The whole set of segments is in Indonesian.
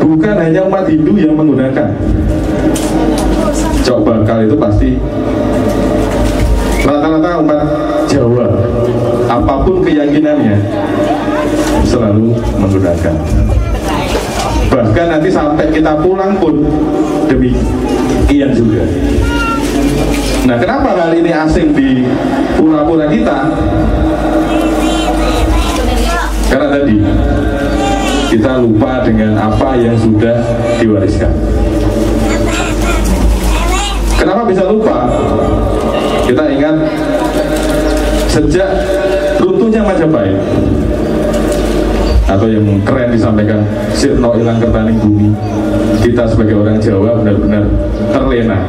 bukan hanya umat Hindu yang menggunakan cok bakal, itu pasti rata-rata umat Jawa apapun keyakinannya selalu menggunakan. Bahkan nanti sampai kita pulang pun demikian juga. Nah, kenapa hal ini asing di pura-pura kita? Karena tadi kita lupa dengan apa yang sudah diwariskan. Kenapa bisa lupa? Kita ingat sejak runtuhnya Majapahit, atau yang keren disampaikan Sirno Ilang Kertaning Bumi, kita sebagai orang Jawa benar-benar terlena.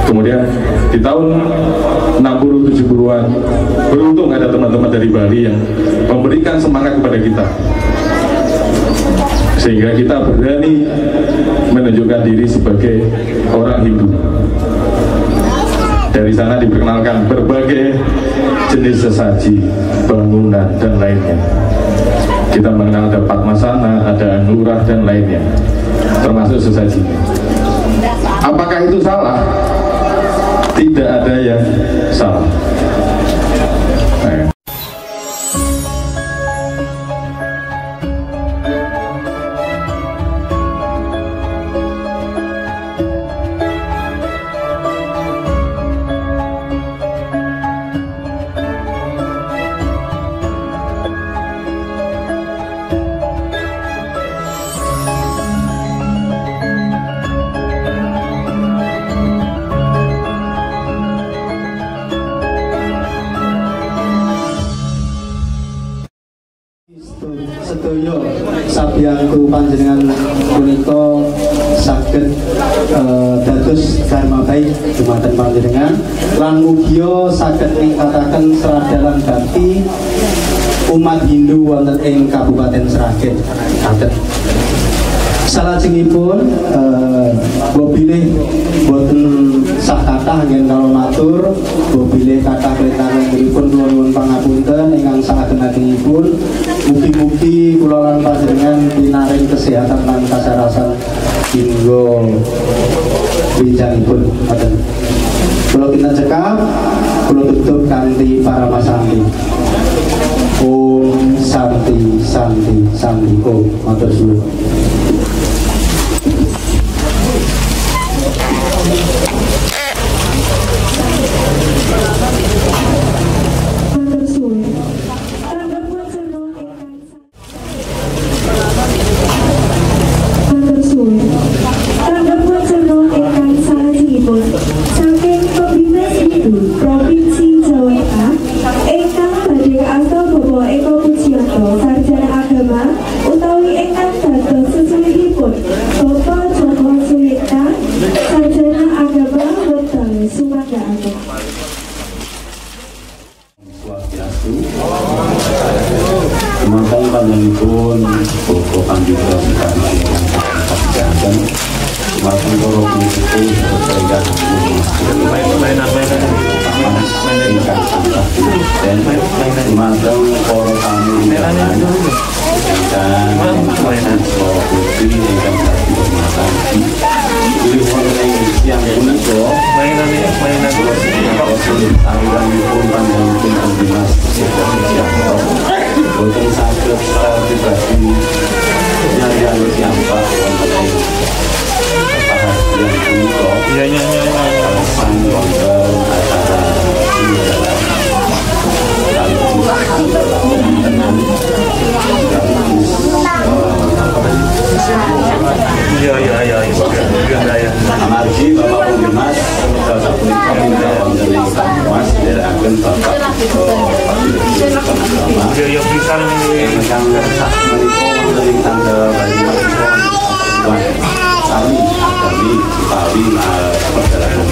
Kemudian di tahun 60-70-an beruntung ada teman-teman dari Bali yang memberikan semangat kepada kita, sehingga kita berani menunjukkan diri sebagai orang Hindu. Dari sana diperkenalkan berbagai jenis sesaji, bangunan, dan lainnya. Kita mengenal ada Padmasana, ada Anurah, dan lainnya, termasuk sesaji. Apakah itu salah? Tidak ada yang salah. Sedoyo sabiyangku panjenengan punika saged dados dharma baik dumateng panjenengan lan mugia saged ningkataken seradalan bakti umat Hindu wonten ing Kabupaten Sragen. Saged salajengipun bilih boten sak kathah ngen kala matur, bilih kathah klentanipun kula nyuwun pangapunten ingkang saageng-agengipun. Mugi-mugi kula lan panjenengan pinaring kesehatan lan kasarasan hingga winjanipun. Kula kinten cekap, kula tutup kanthi Paramasanti. Om Santi Santi Santi Om. Matur suwun. Semantan panjenenganipun Boko Panjura sekali dan semantan koro itu berkaitan dan semantan koro tamu dan putri dan hormatan pilihan yang menikah mainan aliran pun panjenenganipun Dimas boten saged secara pribadi nyarian siapa wonten perhatian punika alasan wonten acara amargi Bapak Dimas salah punika minta wonten ing Mas derekaken Bapak ya bisa ingkang sak menika wonten ing tanggal 25 kami agami Bali perjalanan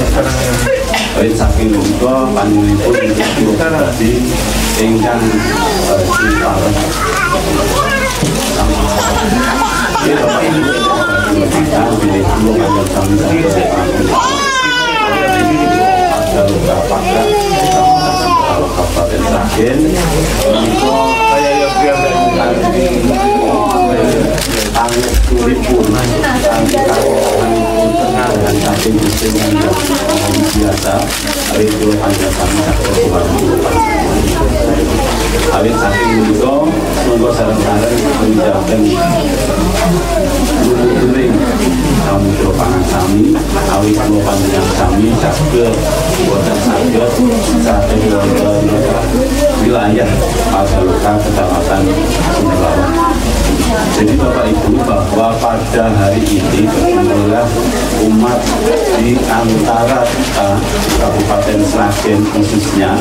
baik saking menika panjenenganipun tadi ingkang diparen ya Bapak Ibu kita pilih dulu ayat kami ada beberapa Kabupaten Sragen menika kaya ya turipun dan saking istimewa yang biasa awit kula panjatan awit saking menika monggo sareng-sareng mengucapkan nuwun kami pangan sami awit kula panjenengan sami saged boten saged saking wonten wilayah Pasaloka Kecamatan Sumberlawan. Jadi Bapak Ibu, bahwa pada hari ini berkumpullah umat di antara kita Kabupaten Sragen khususnya,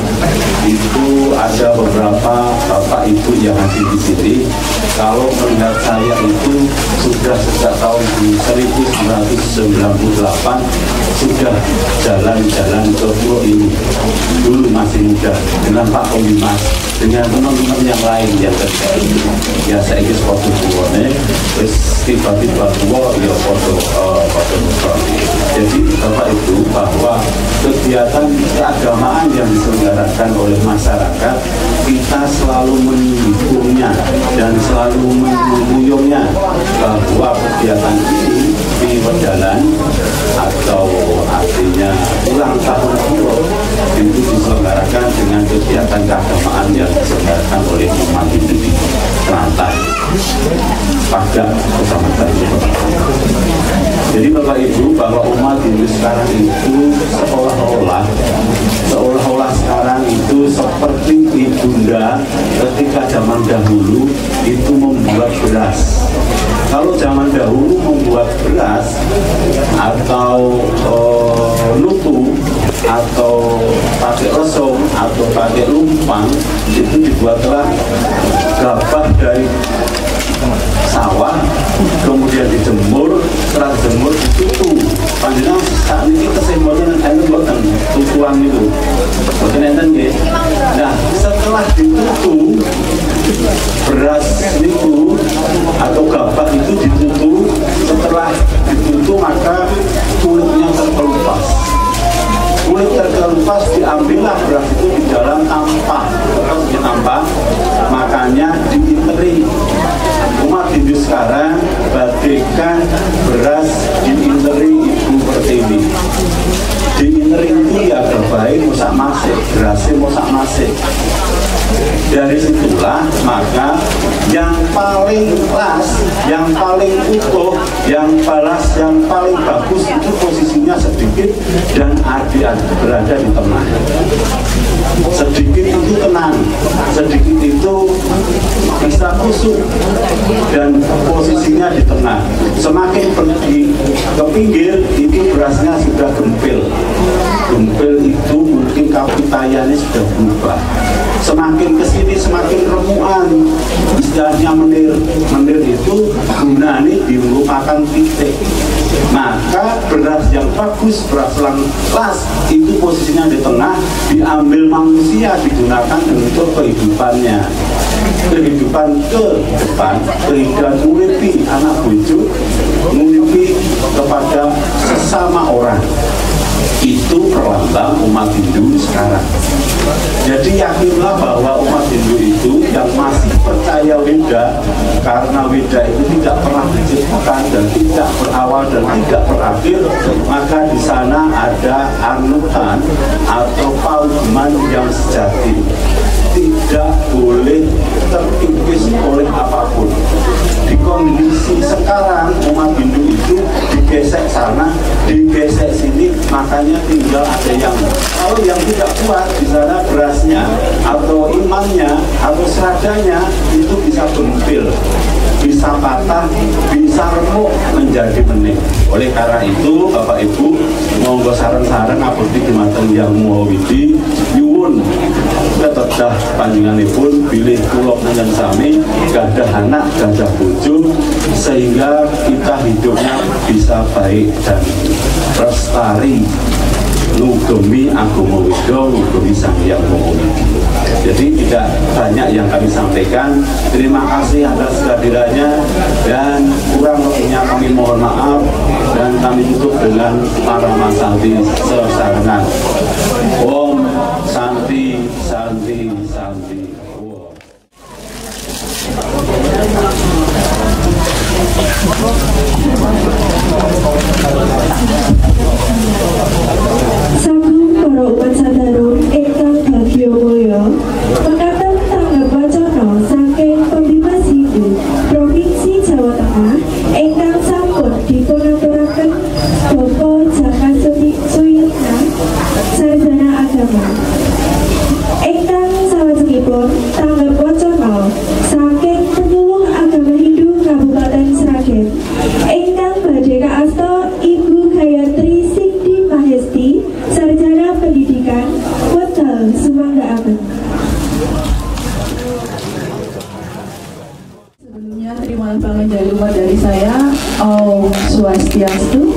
itu ada beberapa Bapak Ibu yang hadir di sini. Kalau melihat saya itu sudah sejak tahun 1998 sudah jalan-jalan ke pulau ini. Dulu masih muda dengan Pak Komimas, dengan teman-teman yang lain yang terjadi. Ya saya ingin foto pulau terus tiba-tiba tua ya foto. Jadi Bapak Ibu, bahwa kegiatan keagamaan yang diselenggarakan oleh masyarakat kita selalu mendukungnya dan selalu mendukungnya, bahwa kegiatan ini di berjalan atau artinya ulang tahun pulau itu diselenggarakan dengan kegiatan keagamaan yang diselenggarakan oleh umat Hindu di Kelantan pada kecamatan itu. Jadi Bapak Ibu, bahwa umat Hindu sekarang itu seolah-olah sekarang itu seperti ibunda ketika zaman dahulu itu membuat beras. Kalau zaman dahulu membuat beras atau nutu atau pakai lesung atau pakai lumpang, itu dibuatlah gabah dari sawah, kemudian dijemur, setelah dijemur ditutu. Panjenengan saat ini kesimpulan enten boten tutuan itu, boten enten nggih. Nah, setelah ditutu beras itu atau gabah itu ditutu, setelah ditutu maka kulitnya terkelupas. Kulit terkelupas diambillah beras itu di dalam tampah, terus ditampah, makanya diinteri. Umat Hindu sekarang bagaikan beras diinteri Ibu Pertiwi. Diinteri itu ya terbaik musak masik, berasnya musak masik. Dari situlah maka yang paling pas, yang paling utuh, yang balas, yang paling bagus itu posisinya sedikit dan berada di tengah. Sedikit itu tenang, sedikit itu bisa kusuk dan posisinya di tengah. Semakin pergi ke pinggir itu berasnya sudah gempil. Gempil itu mungkin kapitayannya sudah berubah. Semakin ke sini semakin remuan, istilahnya menir. Menir itu gunanya merupakan titik. Maka beras yang bagus, beras las itu posisinya di tengah, diambil manusia, digunakan untuk kehidupannya, kehidupan ke depan, kehidupan muripi anak bujuk, muripi kepada sesama orang. Itu perlambang umat Hindu sekarang. Jadi yakinlah bahwa umat Hindu itu yang masih percaya Weda, karena Weda itu tidak pernah diciptakan dan tidak berawal dan tidak berakhir, maka di sana ada anutan atau pauman yang sejati, tidak boleh terkikis oleh apapun. Di kondisi sekarang umat Hindu itu digesek sana, digesek sini, makanya tinggal ada yang, kalau yang tidak kuat di sana berasnya atau imannya atau seradanya itu bisa gempil, bisa patah, bisa remuk menjadi bening. Oleh karena itu Bapak Ibu, monggo sareng-sareng abdi dumateng Yang Maha Widi nyuwun ketedah panjenenganipun bilih kula panjenengan sami gadah anak, gadah bojo, sehingga kita hidupnya bisa baik dan lestari ngugemi agama Weda, ngugemi Sang Hyang Maha Widi. Jadi tidak banyak yang kami sampaikan. Terima kasih atas kehadirannya dan kurang lebihnya kami mohon maaf, dan kami tutup dengan para masanti sesarengan. Om Santi Santi Santi. Wow. Sragen ingkang badhe kaasta Ibu Gayatri Sindi Mahesti, Sarjana Pendidikan, wekdal sumangga-aken. Sebelumnya terima pangapunten dari saya, Om Swastiastu.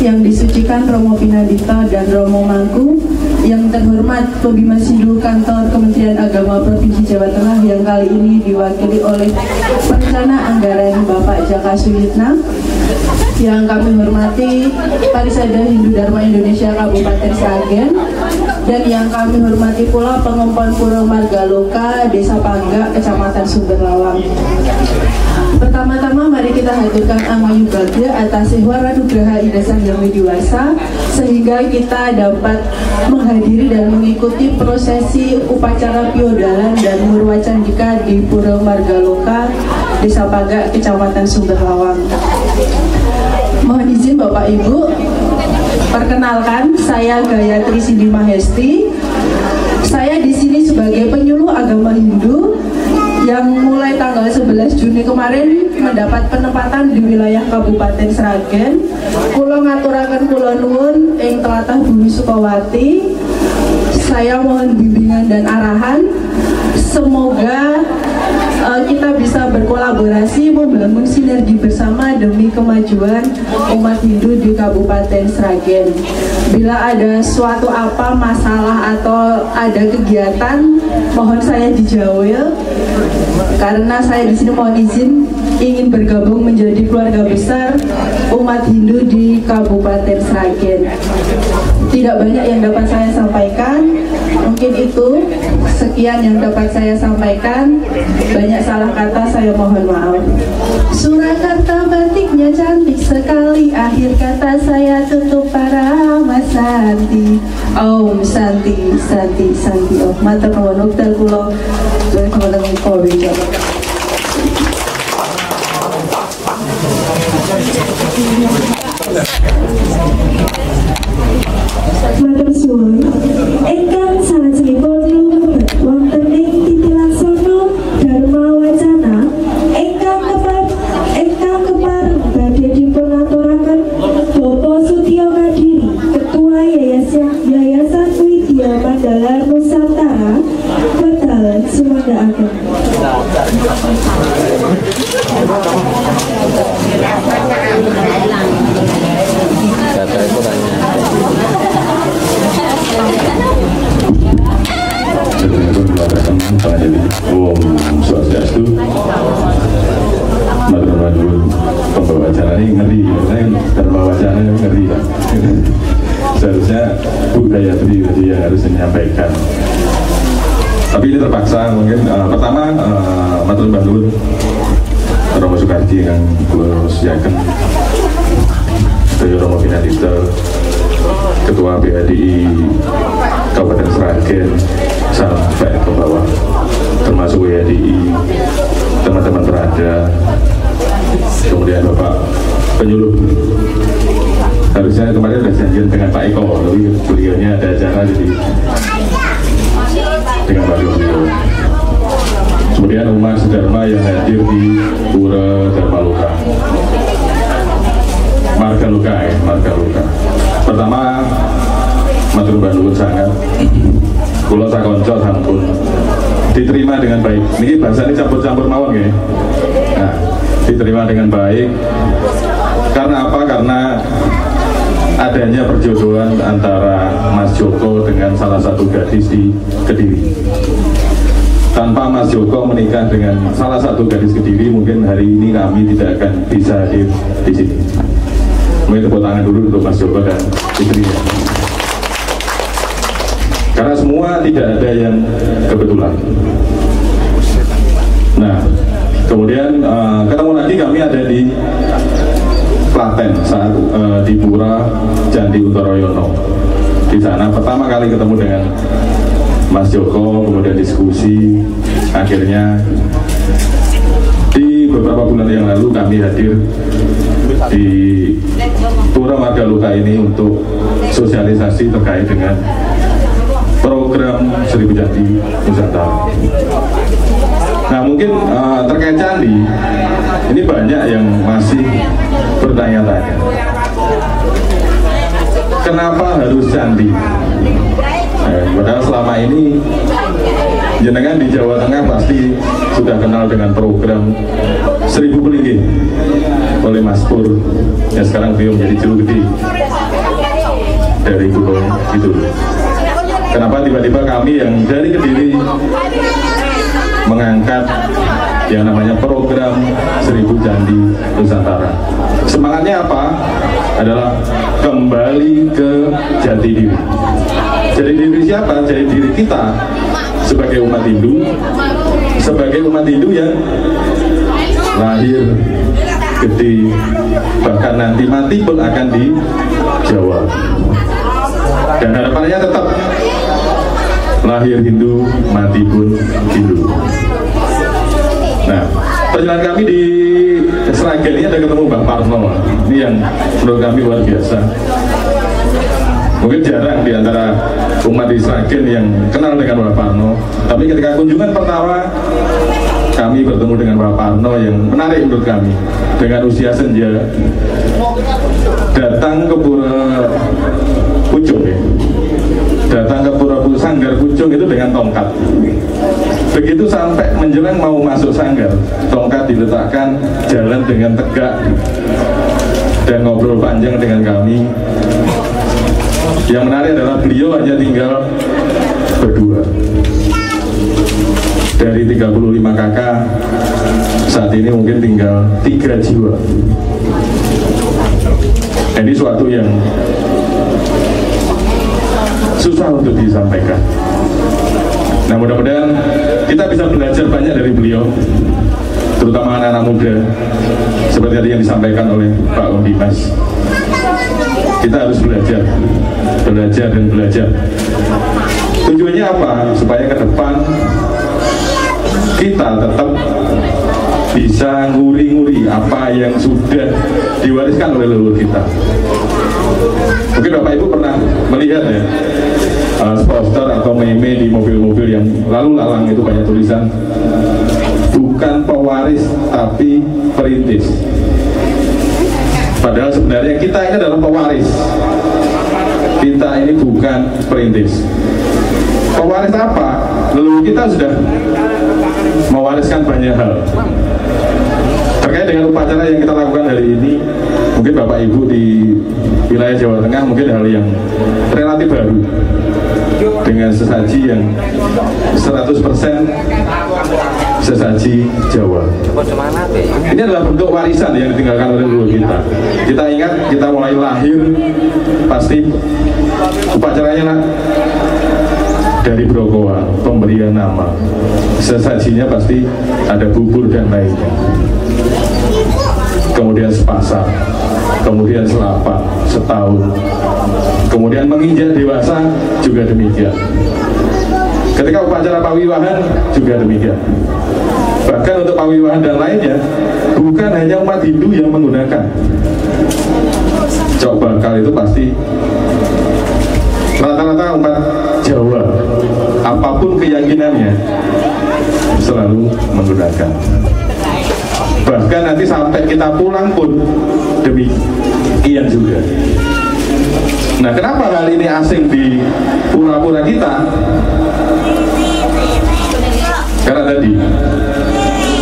Yang disucikan Romo Pinadita dan Romo Mangku, yang terhormat Pembina Sindu Kantor Kementerian Agama Provinsi Jawa Tengah yang kali ini diwakili oleh Perencana Anggaran Bapak Jaka Suyitna, yang kami hormati Parisada Hindu Dharma Indonesia Kabupaten Sragen, dan yang kami hormati pula Pengompon Puro Margaloka Desa Pangga Kecamatan Sumberlawang. Pertama-tama mari kita haturkan Amayu Bagja atas Sehwara Nugraha Ida Sang Hyang Widiwasa, sehingga kita dapat menghadiri dan mengikuti prosesi upacara piodalan dan murwacandika di Puro Margaloka Desa Pangga Kecamatan Sumberlawang. Mohon izin Bapak Ibu, perkenalkan saya Gayatri Sindi Mahesti. Saya di sini sebagai penyuluh agama Hindu yang mulai tanggal 11 Juni kemarin mendapat penempatan di wilayah Kabupaten Sragen. Kula ngaturaken kula nuwun ing tlatah Bumi Sukawati. Saya mohon bimbingan dan arahan. Semoga kita bisa berkolaborasi membangun sinergi bersama demi kemajuan umat Hindu di Kabupaten Sragen. Bila ada suatu apa masalah atau ada kegiatan, mohon saya dijawab, karena saya di sini mohon izin ingin bergabung menjadi keluarga besar umat Hindu di Kabupaten Sragen. Tidak banyak yang dapat saya sampaikan, mungkin itu sekian yang dapat saya sampaikan. Banyak salah kata, saya mohon maaf. Surakarta batiknya cantik sekali, akhir kata saya tutup para Mas Santi. Om Santi, Santi, Santi. Oh, matur nuwun wekdal kula teman-teman Kowe. Matur suwun. Ingkang salajengipun lumebet wonten ing titilaksana Dharma Wacana ingkang kepar badhe dipunaturaken Bapak Sutio Kadiri, Ketua Yayasan Widya Mandala Nusantara, wekdal sumangga-aken. Om Swastiastu. Matur-matur pembawa acara ini ngeri, Dharma Wacana ngeri kan. Seharusnya Bu Gayatri tadi yang harus menyampaikan. Tapi ini terpaksa mungkin. Pertama, matur nuwun Romo Sukardi yang kusiaken Daya Romo Pinadita, Ketua BHDI Kabupaten Sragen sampai ke bawah, termasuk WHDI, teman-teman berada, kemudian Bapak penyuluh. Harusnya kemarin ada janjian dengan Pak Eko, tapi beliaunya ada acara jadi dengan beliau. Kemudian umat sedharma yang hadir di Pura Dharmaloka Margaloka. Pertama, matur nuwun sangat. Kula sakonco sampun diterima dengan baik. Niki bahasa ini campur-campur mawon nggih. Nah, diterima dengan baik. Karena apa? Karena adanya perjodohan antara Mas Joko dengan salah satu gadis di Kediri. Tanpa Mas Joko menikah dengan salah satu gadis Kediri, mungkin hari ini kami tidak akan bisa hadir di sini. Mungkin tepuk tangan dulu untuk Mas Joko dan istrinya. Karena semua tidak ada yang kebetulan. Nah, kemudian ketemu lagi kami ada di Klaten saat di Pura Candi Untoroyono. Di sana pertama kali ketemu dengan Mas Joko, kemudian diskusi, akhirnya di beberapa bulan yang lalu kami hadir di Pura Margaloka ini untuk sosialisasi terkait dengan program Seribu Candi Nusantara. Nah, mungkin terkait candi, Kenapa harus candi? Padahal selama ini jenengan di Jawa Tengah pasti sudah kenal dengan program 1000 Pelinggih oleh Mas Pur, yang sekarang beliau menjadi juru gede dari Gunung Kidul. Kenapa tiba-tiba kami yang dari Kediri mengangkat yang namanya program 1000 Candi Nusantara? Semangatnya apa? Adalah kembali ke jati diri. Jadi diri siapa? Jadi diri kita sebagai umat Hindu, sebagai umat Hindu yang lahir, gede, bahkan nanti mati pun akan dijawab. Dan harapannya tetap lahir Hindu, mati pun Hindu. Nah, perjalanan kami di Sragen ini ada ketemu Mbak Parno. Ini yang menurut kami luar biasa. Mungkin jarang di antara umat di Sragen yang kenal dengan Mbak Parno. Tapi ketika kunjungan pertama, kami bertemu dengan Mbak Parno yang menarik menurut kami. Dengan usia senja, datang ke Pura Pucung, ya. Datang ke Pura Sanggar Pucung itu dengan tongkat. Begitu sampai menjelang mau masuk sanggar, tongkat diletakkan, jalan dengan tegak, dan ngobrol panjang dengan kami. Yang menarik adalah beliau hanya tinggal berdua. Dari 35 kakak, saat ini mungkin tinggal 3 jiwa. Ini suatu yang susah untuk disampaikan. Nah, mudah-mudahan kita bisa belajar banyak dari beliau, terutama anak-anak muda, seperti tadi yang disampaikan oleh Pak Om Dimas. Kita harus belajar dan belajar. Tujuannya apa? Supaya ke depan kita tetap bisa nguri-nguri apa yang sudah diwariskan oleh leluhur kita. Mungkin Bapak Ibu pernah melihat ya, poster atau meme di mobil-mobil yang lalu lalang itu banyak tulisan, bukan pewaris tapi perintis. Padahal sebenarnya kita ini adalah pewaris. Kita ini bukan perintis. Pewaris apa? Leluhur kita sudah mewariskan banyak hal. Terkait dengan upacara yang kita lakukan hari ini, mungkin Bapak Ibu di wilayah Jawa Tengah mungkin hal yang relatif baru, dengan sesaji yang 100% sesaji Jawa. Ini adalah bentuk warisan yang ditinggalkan oleh leluhur kita. Kita ingat, kita mulai lahir pasti upacaranya lah dari brokoan, pemberian nama, sesajinya pasti ada bubur dan lainnya, kemudian sepasang, kemudian selapan setahun, kemudian menginjak dewasa juga demikian. Ketika upacara pawiwahan juga demikian. Bahkan untuk pawiwahan dan lainnya, bukan hanya umat Hindu yang menggunakan. Cok bakal itu pasti rata-rata umat Jawa, apapun keyakinannya, selalu menggunakan. Bahkan nanti sampai kita pulang pun demikian juga. Nah, kenapa hal ini asing di pura-pura kita? Karena tadi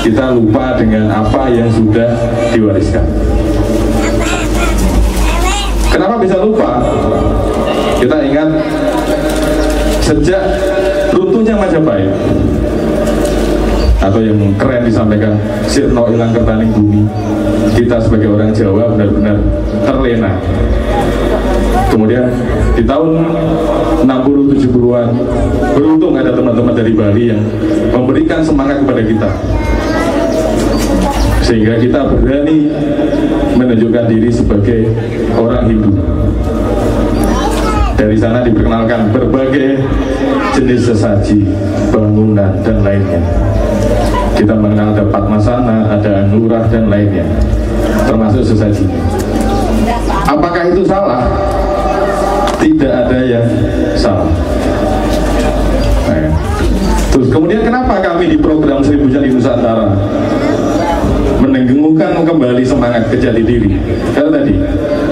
kita lupa dengan apa yang sudah diwariskan. Kenapa bisa lupa? Kita ingat sejak runtuhnya Majapahit, atau yang keren disampaikan Sirno Ilang Kertaning Bumi, kita sebagai orang Jawa benar-benar terlena. Kemudian di tahun 60-70-an beruntung ada teman-teman dari Bali yang memberikan semangat kepada kita, sehingga kita berani menunjukkan diri sebagai orang Hindu. Dari sana diperkenalkan berbagai jenis sesaji, bangunan, dan lainnya. Kita mengenal ada Padmasana, ada Anurah, dan lainnya, termasuk sesajinya. Apakah itu salah? Tidak ada yang salah. Terus kemudian kenapa kami di program 1000 Candi Nusantara menenggemukan kembali semangat ke jati diri. Karena tadi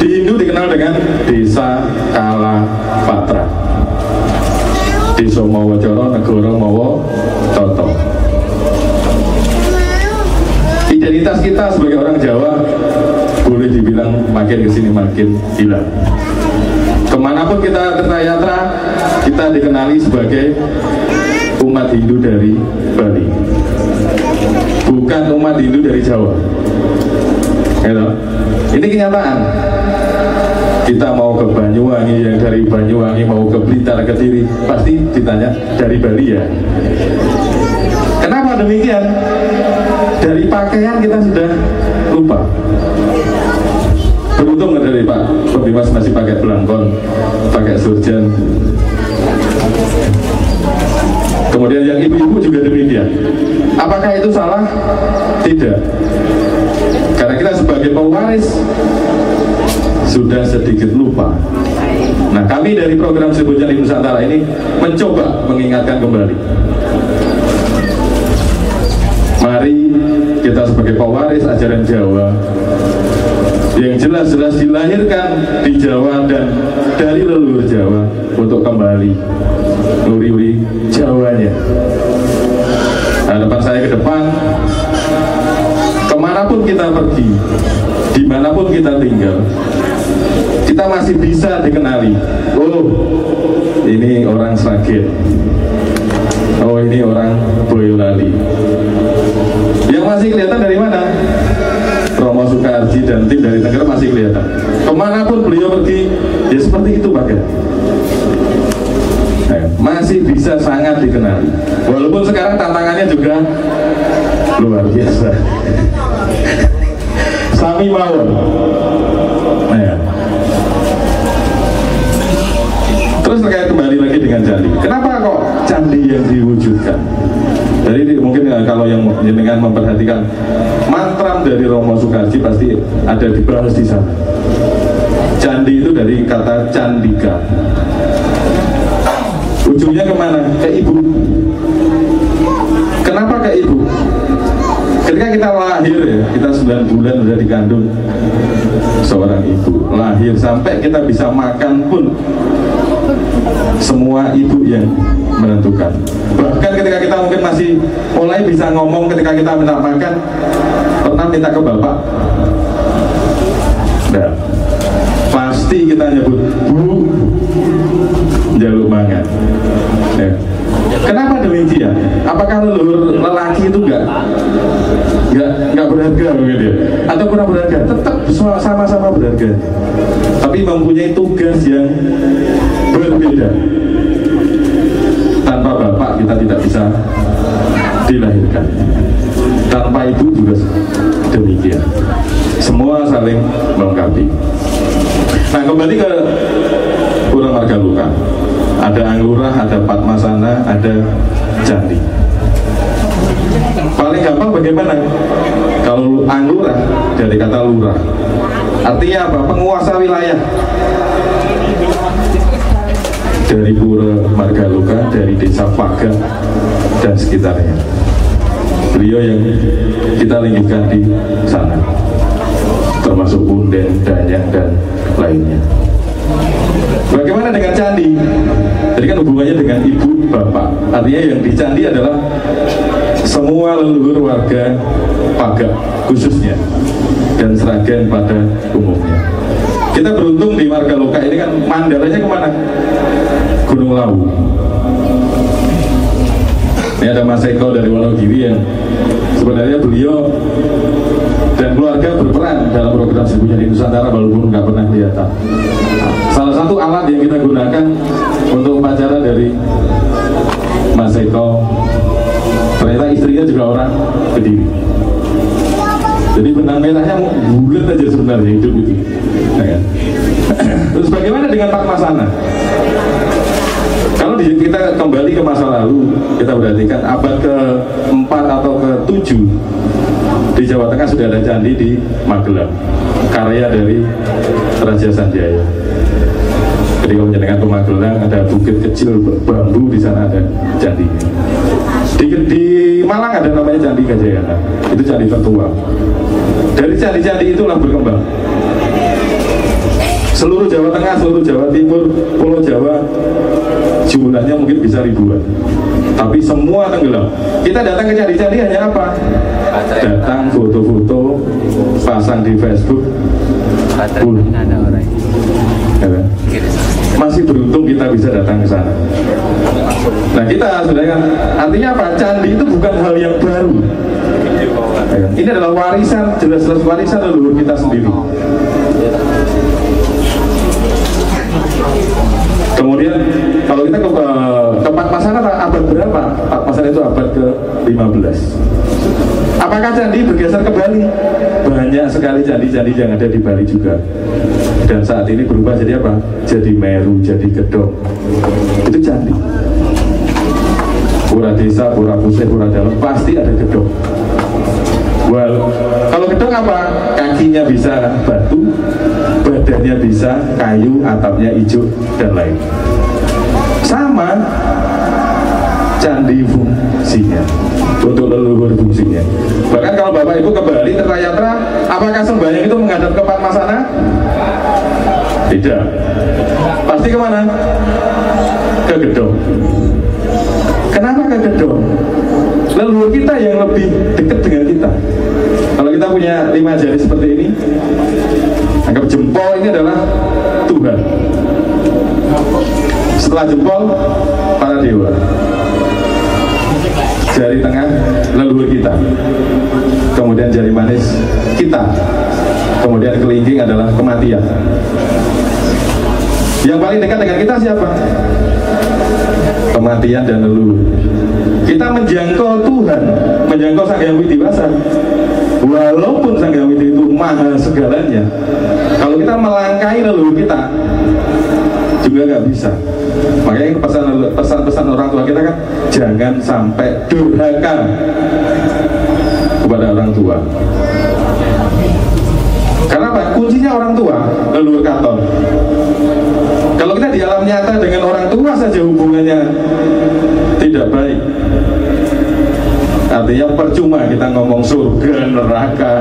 di Hindu dikenal dengan Desa Kalapatra, Desa Mawa Coro, Negara Mawa Toto. Identitas kita sebagai orang Jawa boleh dibilang makin kesini makin hilang. Kemanapun kita bertayatra, kita dikenali sebagai umat Hindu dari Bali, bukan umat Hindu dari Jawa. Ini kenyataan. Kita mau ke Banyuwangi, yang dari Banyuwangi mau ke Blitar, Kediri, pasti ditanya dari Bali ya. Kenapa demikian? Dari pakaian kita sudah lupa. Beruntung dari Pak Bimas masih pakai belangkon, pakai surjan. Kemudian yang ibu-ibu juga demikian. Apakah itu salah? Tidak. Karena kita sebagai pewaris sudah sedikit lupa. Nah, kami dari program Seribu Candi Nusantara ini mencoba mengingatkan kembali. Mari kita sebagai pewaris ajaran Jawa yang jelas-jelas dilahirkan di Jawa dan dari leluhur Jawa untuk kembali nguri-nguri Jawanya. Harapan saya ke depan, kemanapun kita pergi, dimanapun kita tinggal, kita masih bisa dikenali. Oh, ini orang Sragen. Oh, ini orang Boyolali. Yang masih kelihatan dari mana? Romo Soekarji dan tim dari Tengger masih kelihatan. Kemanapun beliau pergi, ya seperti itu Pak. Masih bisa sangat dikenali. Walaupun sekarang tantangannya juga luar biasa. Sami mawon. Terus terkait kembali lagi dengan candi. Kenapa kok candi yang diwujudkan? Jadi mungkin kalau yang dengan memperhatikan mantra dari Romo Soekarji pasti ada dibahas di sana. Candi itu dari kata candika. Ujungnya kemana? Ke ibu. Kenapa ke ibu? Ketika kita lahir ya, kita 9 bulan sudah dikandung seorang ibu. Lahir sampai kita bisa makan pun semua ibu yang menentukan. Bahkan ketika kita mungkin masih mulai bisa ngomong, ketika kita minta makan, pernah minta ke bapak? Nah, pasti kita nyebut bu, jaluk mangan. Ya. Kenapa demikian? Apakah leluhur lelaki itu nggak berharga begitu ya? Atau kurang berharga? Tetap sama-sama berharga, tapi mempunyai tugas yang berbeda. Tanpa bapak kita tidak bisa dilahirkan. Tanpa ibu juga demikian. Semua saling melengkapi. Nah, kembali ke Pura Margaluka. Ada Anglurah, ada Padmasana, ada candi. Paling gampang bagaimana? Kalau Anglurah dari kata lurah, artinya apa? Penguasa wilayah. Dari Pura Margaluka, dari desa Paga dan sekitarnya. Beliau yang kita lingkupkan di sana, termasuk Punden, Danyang dan lainnya. Bagaimana dengan candi? Jadi kan hubungannya dengan ibu, bapak. Artinya yang di candi adalah semua leluhur warga Paga khususnya dan Sragen pada umumnya. Kita beruntung di Margaluka ini kan mandaranya kemana? Gunung Lawu. Ini ada Mas Eko dari Wonogiri yang sebenarnya beliau dan keluarga berperan dalam program Seribu Candi Nusantara walaupun nggak pernah kelihatan. Salah satu alat yang kita gunakan untuk upacara dari Mas Eko, ternyata istrinya juga orang Kediri. Jadi benang merahnya bulat aja sebenarnya hidup itu. Nah, kan? Terus bagaimana dengan Padmasana? Kalau kita kembali ke masa lalu, kita perhatikan abad ke-4 atau ke-7 di Jawa Tengah sudah ada candi di Magelang, karya dari Raja Sanjaya. Jadi kalau menyenangkan ke Magelang, ada bukit kecil bambu, di sana ada candi. Di Malang ada namanya Candi Gajayana, itu candi tertua. Dari candi-candi itulah berkembang seluruh Jawa Tengah, seluruh Jawa Timur, Pulau Jawa, jumlahnya mungkin bisa ribuan, tapi semua tenggelam. Kita datang ke candi-candi hanya apa? Datang foto-foto, pasang di Facebook, masih beruntung kita bisa datang ke sana. Nah kita sudah kan, artinya apa? Candi itu bukan hal yang baru. Ini adalah warisan, jelas-jelas warisan leluhur kita sendiri. Kemudian kalau kita ke Patmasana abad berapa? Patmasana itu abad ke-15. Apakah candi bergeser ke Bali? Banyak sekali candi-candi yang ada di Bali juga. Dan saat ini berubah jadi apa? Jadi Meru, jadi Gedong. Itu candi. Pura Desa, Pura Puseh, Pura Dalam, pasti ada gedong. Well, kalau gedong apa? Kakinya bisa batu, badannya bisa kayu, atapnya hijau, dan lain. Sama candi fungsinya, untuk leluhur fungsinya. Bahkan kalau Bapak Ibu ke Bali, ke Rayatra, apakah sembahyang itu menghadap ke Patmasana? Tidak. Pasti kemana? Ke gedong. Kenapa ke gedong? Leluhur kita yang lebih dekat dengan kita. Kalau kita punya 5 jari seperti ini, anggap jempol ini adalah Tuhan. Setelah jempol, para dewa. Jari tengah, leluhur kita. Kemudian jari manis, kita. Kemudian kelingking adalah kematian. Yang paling dekat dengan kita siapa? Kematian dan leluhur. Kita menjangkau Tuhan, menjangkau Sang Hyang Widiwasa. Walaupun Sang Hyang Widi itu maha segalanya, kalau kita melangkahi leluhur kita juga nggak bisa. Makanya pesan-pesan orang tua kita kan, jangan sampai durhaka kepada orang tua. Karena apa? Kuncinya orang tua, leluhur katon. Kalau kita di alam nyata dengan orang tua saja hubungannya tidak baik, artinya percuma kita ngomong surga, neraka,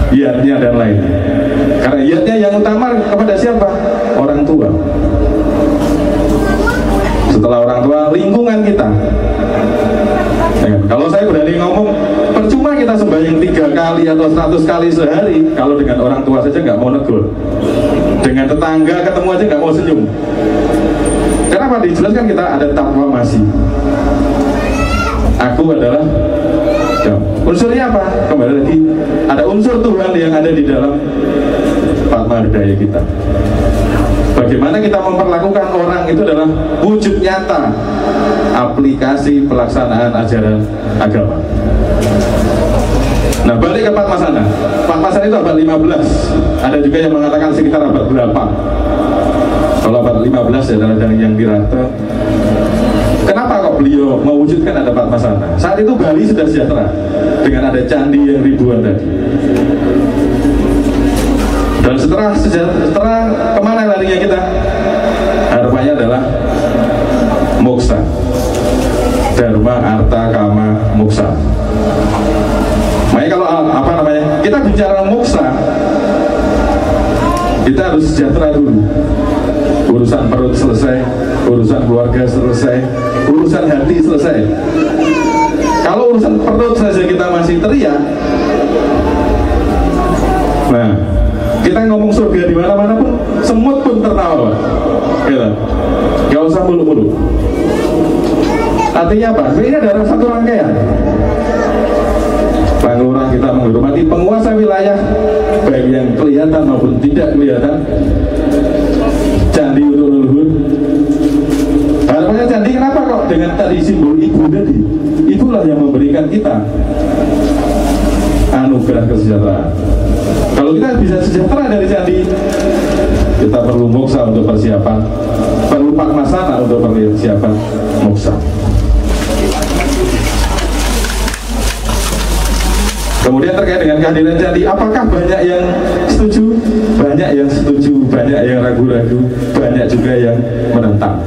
iatnya dan lainnya. Karena iatnya yang utama kepada siapa? Orang tua. Setelah orang tua, lingkungan kita. Kalau saya berani ngomong, percuma kita sembahyang 3 kali atau 100 kali sehari, kalau dengan orang tua saja nggak mau negur, dengan tetangga ketemu aja nggak mau senyum. Kenapa? Dijelaskan kita ada takwa masih. Aku adalah unsurnya apa? Kembali lagi, ada unsur Tuhan yang ada di dalam Padma Hridaya kita. Bagaimana kita memperlakukan orang itu adalah wujud nyata aplikasi pelaksanaan ajaran agama. Nah, balik ke Patmasana. Patmasana itu abad 15. Ada juga yang mengatakan sekitar abad berapa. Kalau abad 15 adalah yang dirata. Kenapa kok beliau mewujudkan ada Patmasana? Saat itu Bali sudah sejahtera dengan ada candi yang ribuan tadi. Dan setelah kemana larinya kita? Harapannya adalah moksa. Dharma, arta, kama, moksa. Makanya kalau kita bicara moksa, kita harus sejahtera dulu. Urusan perut selesai, urusan keluarga selesai, urusan hati selesai. Kalau urusan perut saja kita masih teriak, nah, kita ngomong surga di mana-mana pun, semut pun tertawa, gitu. Gak usah mulu-mulu. Artinya apa? Ini adalah satu rangkaian. Pangurah kita menghormati penguasa wilayah, baik yang kelihatan maupun tidak kelihatan. Candi untuk leluhur. Harapannya candi kenapa kok? Dengan tadi simbol ibu tadi. Itulah yang memberikan kita anugerah kesejahteraan. Kalau kita bisa sejahtera dari candi, kita perlu moksa untuk persiapan, perlu Patmasana untuk persiapan moksa. Kemudian terkait dengan kehadiran candi, apakah banyak yang setuju? Banyak yang setuju, banyak yang ragu-ragu, banyak juga yang menentang.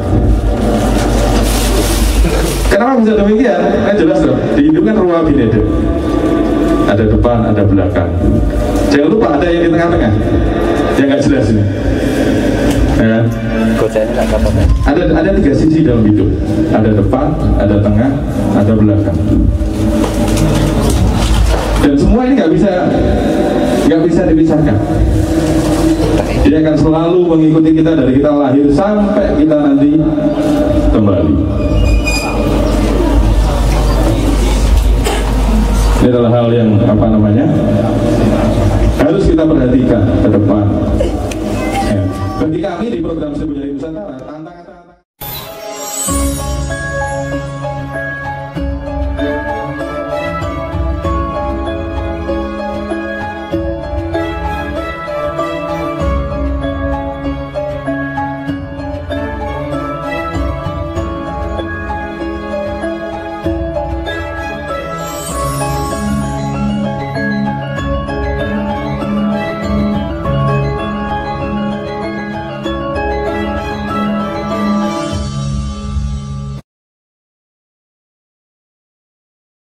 Kenapa bisa demikian? Kan jelas dong, di hidup kan ruang bineda. Ada depan, ada belakang. Jangan lupa ada yang di tengah-tengah. Yang nggak jelas ini. Ya. Ada 3 sisi dalam hidup. Ada depan, ada tengah, ada belakang. Dan semua ini nggak bisa dipisahkan. Dia akan selalu mengikuti kita dari kita lahir sampai kita nanti kembali. Ini adalah hal yang harus kita perhatikan ke depan. Ya. Bagi kami di program sebelumnya